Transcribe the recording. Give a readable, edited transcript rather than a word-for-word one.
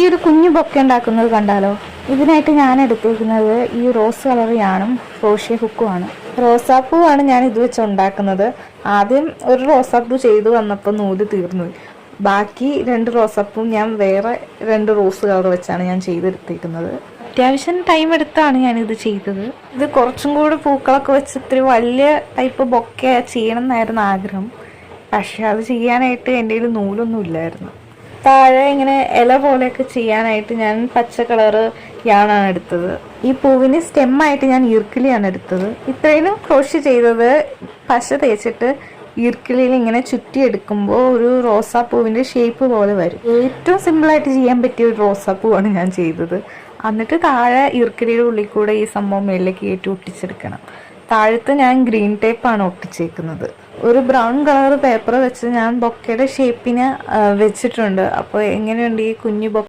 ഒരു കുഞ്ഞു ബൊക്കെ ഉണ്ടാക്കുന്നത് കണ്ടാലോ? ഇതിനായിട്ട് ഞാൻ എടുത്തിരിക്കുന്നത് ഈ റോസ് കളർ യാണും ക്രോഷ്യ ഹുക്കുമാണ്. റോസാപ്പൂവാണ് ഞാൻ ഇത് വെച്ച് ഉണ്ടാക്കുന്നത്. ആദ്യം ഒരു റോസാപ്പൂ ചെയ്തു വന്നപ്പോൾ നൂല് തീർന്നു. ബാക്കി 2 റോസാപ്പൂ ഞാൻ വേറെ 2 റോസ് കളർ വെച്ചാണ് ഞാൻ ചെയ്തെടുത്തിരിക്കുന്നത്. അത്യാവശ്യം ടൈം എടുത്താണ് ഞാനിത് ചെയ്തത്. ഇത് കുറച്ചും കൂടി പൂക്കളൊക്കെ വെച്ച് ഇത്തിരി വലിയ ടൈപ്പ് ബൊക്കെ ചെയ്യണം എന്നായിരുന്നു ആഗ്രഹം. പക്ഷെ അത് ചെയ്യാനായിട്ട് എൻ്റെ കയ്യിൽ നൂലൊന്നും ഇല്ലായിരുന്നു. താഴെ ഇങ്ങനെ ഇല പോലെയൊക്കെ ചെയ്യാനായിട്ട് ഞാൻ പച്ച കളറ് യാണാണ് എടുത്തത്. ഈ പൂവിന് സ്റ്റെമ്മായിട്ട് ഞാൻ ഈർക്കിലിയാണ് എടുത്തത്. ഇത്രയും ക്രോഷ്യ ചെയ്തത് പശ തേച്ചിട്ട് ഈർക്കിലിയിൽ ഇങ്ങനെ ചുറ്റിയെടുക്കുമ്പോൾ ഒരു റോസാപ്പൂവിൻ്റെ ഷേപ്പ് പോലെ വരും. ഏറ്റവും സിമ്പിളായിട്ട് ചെയ്യാൻ പറ്റിയ ഒരു റോസാപ്പൂവാണ് ഞാൻ ചെയ്തത്. എന്നിട്ട് താഴെ ഈർക്കിലിയുടെ ഉള്ളിൽ കൂടെ ഈ സംഭവം മേളിലേക്ക് കയറ്റി ഒട്ടിച്ചെടുക്കണം. താഴത്ത് ഞാൻ ഗ്രീൻ ടേപ്പാണ് ഒട്ടിച്ചേക്കുന്നത്. ഒരു ബ്രൗൺ കളർ പേപ്പർ വെച്ച് ഞാൻ ബൊക്കയുടെ ഷേപ്പിന് വെച്ചിട്ടുണ്ട്. അപ്പോൾ എങ്ങനെയുണ്ട് ഈ കുഞ്ഞു ബൊക്ക?